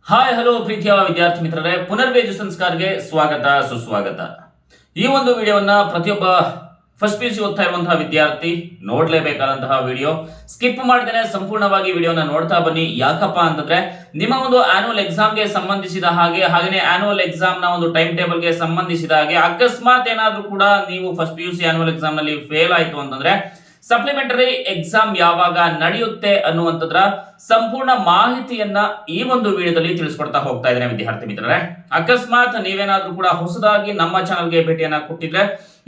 Hi hello ಪ್ರೀತಿಯ ವಿದ್ಯಾರ್ಥಿ ಮಿತ್ರರೇ, ಪುನರ್ವೇಜು ಸಂಸ್ಕಾರಕ್ಕೆ ಸ್ವಾಗತ ಸುಸ್ವಾಗತ. ಈ ಒಂದು ವಿಡಿಯೋವನ್ನ ಪ್ರತಿಯೊಬ್ಬ ಫಸ್ಟ್ ಪಿ ಯು ಸಿ ಓದ್ತಾ ಇರುವಂತಹ ವಿದ್ಯಾರ್ಥಿ ನೋಡ್ಲೇಬೇಕಾದಂತಹ ವಿಡಿಯೋ. ಸ್ಕಿಪ್ ಮಾಡ್ದೇನೆ ಸಂಪೂರ್ಣವಾಗಿ ವಿಡಿಯೋನ ನೋಡ್ತಾ ಬನ್ನಿ. ಯಾಕಪ್ಪ ಅಂತಂದ್ರೆ ನಿಮ್ಮ ಒಂದು ಆನ್ಯುವಲ್ ಎಕ್ಸಾಮ್ಗೆ ಸಂಬಂಧಿಸಿದ ಹಾಗೇನೆ ಆನ್ಯುವಲ್ ಎಕ್ಸಾಮ್ ನ ಒಂದು ಟೈಮ್ ಟೇಬಲ್ಗೆ ಸಂಬಂಧಿಸಿದ ಹಾಗೆ ಅಕಸ್ಮಾತ್ ಏನಾದ್ರೂ ಕೂಡ ನೀವು first P U C annual exam ನಲ್ಲಿ ಫೇಲ್ ಆಯ್ತು ಅಂತಂದ್ರೆ ಸಪ್ಲಿಮೆಂಟರಿ ಎಕ್ಸಾಮ್ ಯಾವಾಗ ನಡೆಯುತ್ತೆ ಅನ್ನುವಂಥದ್ರ ಸಂಪೂರ್ಣ ಮಾಹಿತಿಯನ್ನ ಈ ಒಂದು ವಿಡಿಯೋದಲ್ಲಿ ತಿಳಿಸ್ಕೊಡ್ತಾ ಹೋಗ್ತಾ ಇದ್ದೇನೆ ವಿದ್ಯಾರ್ಥಿ ಮಿತ್ರರೇ. ಅಕಸ್ಮಾತ್ ನೀವೇನಾದ್ರೂ ಕೂಡ ಹೊಸದಾಗಿ ನಮ್ಮ ಚಾನಲ್ಗೆ ಭೇಟಿಯನ್ನ ಕೊಟ್ಟಿದ್ರೆ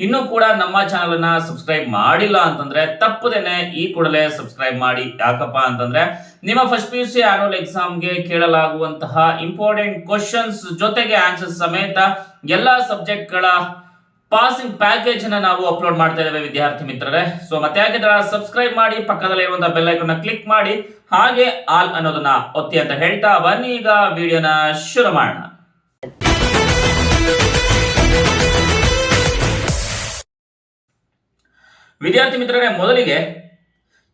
ಇನ್ನೂ ಕೂಡ ನಮ್ಮ ಚಾನಲ್ ಅನ್ನ ಸಬ್ಸ್ಕ್ರೈಬ್ ಮಾಡಿಲ್ಲ ಅಂತಂದ್ರೆ ತಪ್ಪದೇನೆ ಈ ಕೂಡಲೇ ಸಬ್ಸ್ಕ್ರೈಬ್ ಮಾಡಿ. ಯಾಕಪ್ಪ ಅಂತಂದ್ರೆ ನಿಮ್ಮ first P U C annual ಎಕ್ಸಾಮ್ಗೆ ಕೇಳಲಾಗುವಂತಹ ಇಂಪಾರ್ಟೆಂಟ್ ಕ್ವಶನ್ಸ್ ಜೊತೆಗೆ ಆನ್ಸರ್ ಸಮೇತ ಎಲ್ಲಾ ಸಬ್ಜೆಕ್ಟ್ ಗಳ ಪಾಸಿಂಗ್ ಪ್ಯಾಕೇಜ್ ಅನ್ನ ನಾವು ಅಪ್ಲೋಡ್ ಮಾಡ್ತಾ ಇದ್ದೇವೆ ವಿದ್ಯಾರ್ಥಿ ಮಿತ್ರರೇ. ಸೊ ಮತ್ತೆ ಯಾಕಿದ್ರೆ ಸಬ್ಸ್ಕ್ರೈಬ್ ಮಾಡಿ, ಪಕ್ಕದಲ್ಲಿ ಇರುವಂತಹ ಬೆಲ್ ಐಕಾನ್ ಕ್ಲಿಕ್ ಮಾಡಿ, ಹಾಗೆ ಆಲ್ ಅನ್ನೋದನ್ನ ಒತ್ತಿ ಅಂತ ಹೇಳ್ತಾ ಬನ್ನಿ ಈಗ ವಿಡಿಯೋನ ಶುರು ಮಾಡೋಣ. ವಿದ್ಯಾರ್ಥಿ ಮಿತ್ರರೇ, ಮೊದಲಿಗೆ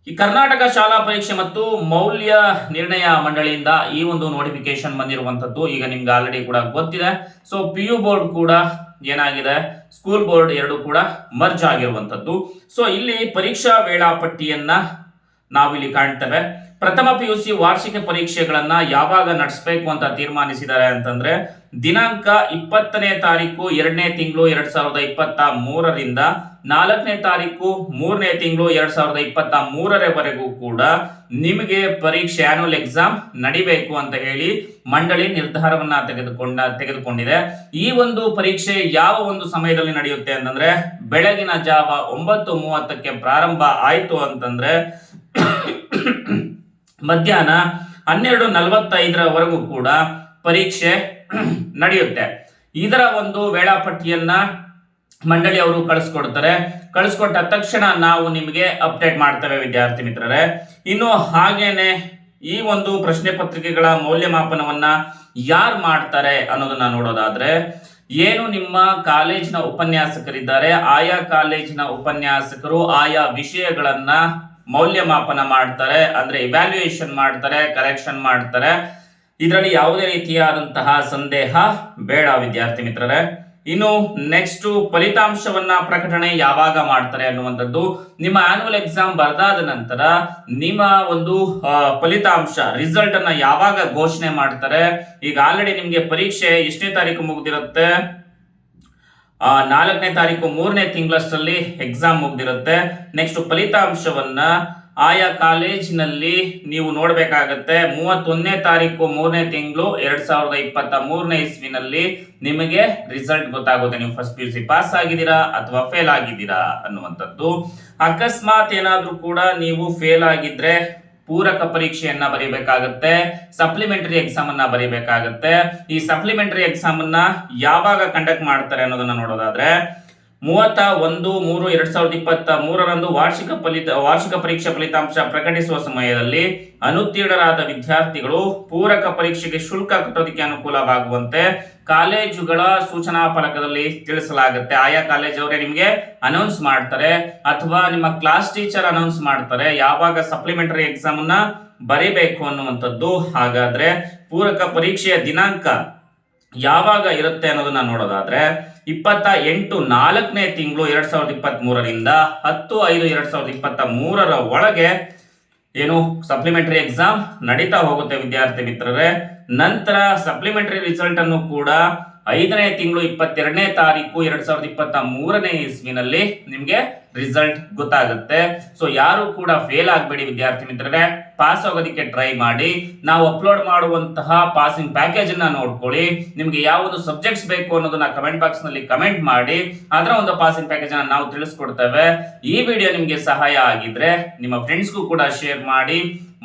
ಈ ಕರ್ನಾಟಕ ಶಾಲಾ ಪರೀಕ್ಷೆ ಮತ್ತು ಮೌಲ್ಯ ನಿರ್ಣಯ ಮಂಡಳಿಯಿಂದ ಈ ಒಂದು ನೋಟಿಫಿಕೇಶನ್ ಬಂದಿರುವಂತದ್ದು ಈಗ ನಿಮ್ಗೆ ಆಲ್ರೆಡಿ ಕೂಡ ಗೊತ್ತಿದೆ. ಸೊ ಪಿ ಯು ಬೋರ್ಡ್ ಕೂಡ ಏನಾಗಿದೆ, ಸ್ಕೂಲ್ ಬೋರ್ಡ್ ಎರಡು ಕೂಡ ಮರ್ಜ್ ಆಗಿರುವಂತದ್ದು. ಸೊ ಇಲ್ಲಿ ಪರೀಕ್ಷಾ ವೇಳಾಪಟ್ಟಿಯನ್ನ ನಾವಿಲ್ಲಿ ಕಾಣ್ತೇವೆ. ಪ್ರಥಮ ಪಿ ಯು ಸಿ ವಾರ್ಷಿಕ ಪರೀಕ್ಷೆಗಳನ್ನ ಯಾವಾಗ ನಡೆಸಬೇಕು ಅಂತ ತೀರ್ಮಾನಿಸಿದ್ದಾರೆ ಅಂತಂದ್ರೆ ದಿನಾಂಕ 20ನೇ ತಾರೀಕು 2ನೇ ತಿಂಗಳು 2023ರಿಂದ 4ನೇ ತಾರೀಕು 3ನೇ ತಿಂಗಳು 2023ರವರೆಗೂ ಕೂಡ ನಿಮಗೆ ಪರೀಕ್ಷೆ ಆನ್ಯುವಲ್ ಎಕ್ಸಾಮ್ ನಡಿಬೇಕು ಅಂತ ಹೇಳಿ ಮಂಡಳಿ ನಿರ್ಧಾರವನ್ನ ತೆಗೆದುಕೊಂಡಿದೆ. ಈ ಒಂದು ಪರೀಕ್ಷೆ ಯಾವ ಒಂದು ಸಮಯದಲ್ಲಿ ನಡೆಯುತ್ತೆ ಅಂತಂದ್ರೆ ಬೆಳಗಿನ ಜಾವ 9:30ಕ್ಕೆ ಪ್ರಾರಂಭ ಆಯ್ತು ಅಂತಂದ್ರೆ ಮಧ್ಯಾಹ್ನ 12:45ರವರೆಗೂ ಕೂಡ ಪರೀಕ್ಷೆ ನಡೆಯುತ್ತೆ. ಇದರ ಒಂದು ವೇಳಾಪಟ್ಟಿಯನ್ನ ಮಂಡಳಿ ಅವರು ಕಳಿಸ್ಕೊಟ್ಟ ತಕ್ಷಣ ನಾವು ನಿಮಗೆ ಅಪ್ಡೇಟ್ ಮಾಡ್ತೇವೆ ವಿದ್ಯಾರ್ಥಿ ಮಿತ್ರರೇ. ಇನ್ನು ಹಾಗೇನೆ ಈ ಒಂದು ಪ್ರಶ್ನೆ ಪತ್ರಿಕೆಗಳ ಮೌಲ್ಯಮಾಪನವನ್ನ ಯಾರು ಮಾಡ್ತಾರೆ ಅನ್ನೋದನ್ನ ನೋಡೋದಾದ್ರೆ ಏನು ನಿಮ್ಮ ಕಾಲೇಜಿನ ಉಪನ್ಯಾಸಕರಿದ್ದಾರೆ, ಆಯಾ ಕಾಲೇಜಿನ ಉಪನ್ಯಾಸಕರು ಆಯಾ ವಿಷಯಗಳನ್ನ ಮೌಲ್ಯಮಾಪನ ಮಾಡ್ತಾರೆ, ಅಂದ್ರೆ ಇವ್ಯಾಲ್ಯೂಯೇಷನ್ ಮಾಡ್ತಾರೆ, ಕರೆಕ್ಷನ್ ಮಾಡ್ತಾರೆ. ಇದರಲ್ಲಿ ಯಾವುದೇ ರೀತಿಯಾದಂತಹ ಸಂದೇಹ ಬೇಡ ವಿದ್ಯಾರ್ಥಿ ಮಿತ್ರರೇ. ಇನ್ನು ನೆಕ್ಸ್ಟ್ ಫಲಿತಾಂಶವನ್ನ ಪ್ರಕಟಣೆ ಯಾವಾಗ ಮಾಡ್ತಾರೆ ಅನ್ನುವಂಥದ್ದು ನಿಮ್ಮ ಆನ್ಯುವಲ್ ಎಕ್ಸಾಮ್ ಬರೆದಾದ ನಂತರ ನಿಮ್ಮ ಒಂದು ಫಲಿತಾಂಶ ರಿಸಲ್ಟ್ ಅನ್ನ ಯಾವಾಗ ಘೋಷಣೆ ಮಾಡ್ತಾರೆ. ಈಗ ಆಲ್ರೆಡಿ ನಿಮ್ಗೆ ಪರೀಕ್ಷೆ ಎಷ್ಟನೇ ತಾರೀಕು ಮುಗ್ದಿರುತ್ತೆ, 4ನೇ ತಾರೀಕು 3ನೇ ತಿಂಗಳಷ್ಟರಲ್ಲಿ ಎಕ್ಸಾಮ್ ಮುಗ್ದಿರುತ್ತೆ. ನೆಕ್ಸ್ಟ್ ಫಲಿತಾಂಶವನ್ನ ಆಯಾ ಕಾಲೇಜಿನಲ್ಲಿ ನೀವು ನೋಡ್ಬೇಕಾಗತ್ತೆ. 31ನೇ ತಾರೀಕು 3ನೇ ತಿಂಗಳು 2023ನೇ ಇಸ್ವಿನಲ್ಲಿ ನಿಮಗೆ ರಿಸಲ್ಟ್ ಗೊತ್ತಾಗುತ್ತೆ, ನೀವು first P U C pass ಆಗಿದ್ದೀರಾ ಅಥವಾ ಫೇಲ್ ಆಗಿದ್ದೀರಾ ಅನ್ನುವಂಥದ್ದು. ಅಕಸ್ಮಾತ್ ಏನಾದ್ರೂ ಕೂಡ ನೀವು ಫೇಲ್ ಆಗಿದ್ರೆ ಪೂರಕ ಪರೀಕ್ಷೆಯನ್ನ ಬರೀಬೇಕಾಗತ್ತೆ, ಸಪ್ಲಿಮೆಂಟರಿ ಎಕ್ಸಾಮ್ ಅನ್ನ ಬರೀಬೇಕಾಗತ್ತೆ. ಈ ಸಪ್ಲಿಮೆಂಟರಿ ಎಕ್ಸಾಮ್ ಅನ್ನ ಯಾವಾಗ ಕಂಡಕ್ಟ್ ಮಾಡ್ತಾರೆ ಅನ್ನೋದನ್ನ ನೋಡೋದಾದ್ರೆ 31/3/2023ರಂದು ವಾರ್ಷಿಕ ಪರೀಕ್ಷಾ ಫಲಿತಾಂಶ ಪ್ರಕಟಿಸುವ ಸಮಯದಲ್ಲಿ ಅನುತ್ತೀರ್ಣರಾದ ವಿದ್ಯಾರ್ಥಿಗಳು ಪೂರಕ ಪರೀಕ್ಷೆಗೆ ಶುಲ್ಕ ಕಟ್ಟೋದಕ್ಕೆ ಅನುಕೂಲವಾಗುವಂತೆ ಕಾಲೇಜುಗಳ ಸೂಚನಾ ಫಲಕದಲ್ಲಿ ತಿಳಿಸಲಾಗುತ್ತೆ. ಆಯಾ ಕಾಲೇಜ್ ಅವರೇ ನಿಮಗೆ ಅನೌನ್ಸ್ ಮಾಡ್ತಾರೆ ಅಥವಾ ನಿಮ್ಮ ಕ್ಲಾಸ್ ಟೀಚರ್ ಅನೌನ್ಸ್ ಮಾಡ್ತಾರೆ ಯಾವಾಗ ಸಪ್ಲಿಮೆಂಟರಿ ಎಕ್ಸಾಮ್ ಅನ್ನ ಬರೀಬೇಕು ಅನ್ನುವಂಥದ್ದು. ಹಾಗಾದ್ರೆ ಪೂರಕ ಪರೀಕ್ಷೆಯ ದಿನಾಂಕ ಯಾವಾಗ ಇರುತ್ತೆ ಅನ್ನೋದನ್ನ ನೋಡೋದಾದ್ರೆ 28/4ನೇ ತಿಂಗಳು 2023ರಿಂದ 10/5/2023ರ ಒಳಗೆ ಏನು ಸಪ್ಲಿಮೆಂಟರಿ ಎಕ್ಸಾಮ್ ನಡೀತಾ ಹೋಗುತ್ತೆ ವಿದ್ಯಾರ್ಥಿ ಮಿತ್ರರೇ. ನಂತರ ಸಪ್ಲಿಮೆಂಟರಿ ರಿಸಲ್ಟ್ ಅನ್ನು ಕೂಡ 5ನೇ ತಿಂಗಳು 22ನೇ ತಾರೀಕು 2023ನೇ ಇಸ್ವಿನಲ್ಲಿ ನಿಮ್ಗೆ ರಿಸಲ್ಟ್ ಗೊತ್ತಾಗುತ್ತೆ. ಸೊ ಯಾರು ಕೂಡ ಫೇಲ್ ಆಗಬೇಡಿ ವಿದ್ಯಾರ್ಥಿ ಮಿತ್ರರೇ, ಪಾಸ್ ಆಗೋದಕ್ಕೆ ಟ್ರೈ ಮಾಡಿ. ನಾವು ಅಪ್ಲೋಡ್ ಮಾಡುವಂತಹ ಪಾಸಿಂಗ್ ಪ್ಯಾಕೇಜ್ ಅನ್ನ ನೋಡ್ಕೊಳ್ಳಿ. ನಿಮ್ಗೆ ಯಾವುದು ಸಬ್ಜೆಕ್ಟ್ಸ್ ಬೇಕು ಅನ್ನೋದನ್ನ ಕಮೆಂಟ್ ಬಾಕ್ಸ್ ನಲ್ಲಿ ಕಮೆಂಟ್ ಮಾಡಿ, ಅದರ ಒಂದು ಪಾಸಿಂಗ್ ಪ್ಯಾಕೇಜ್ ಅನ್ನ ನಾವು ತಿಳಿಸ್ಕೊಡ್ತೇವೆ. ಈ ವಿಡಿಯೋ ನಿಮ್ಗೆ ಸಹಾಯ ಆಗಿದ್ರೆ ನಿಮ್ಮ ಫ್ರೆಂಡ್ಸ್ಗೂ ಕೂಡ ಶೇರ್ ಮಾಡಿ,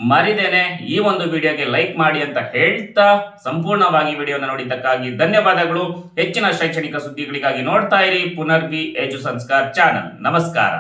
ಮರಿದೇನೆ ಈ ಒಂದು ವಿಡಿಯೋಗೆ ಲೈಕ್ ಮಾಡಿ ಅಂತ ಹೇಳ್ತಾ ಸಂಪೂರ್ಣವಾಗಿ ವಿಡಿಯೋನ ನೋಡಿದ್ದಕ್ಕಾಗಿ ಧನ್ಯವಾದಗಳು. ಹೆಚ್ಚಿನ ಶೈಕ್ಷಣಿಕ ಸುದ್ದಿಗಳಿಗಾಗಿ ನೋಡ್ತಾ ಇರಿ ಪುನರ್ವಿ ಎಜು ಸಂಸ್ಕಾರ್ ಚಾನಲ್. ನಮಸ್ಕಾರ.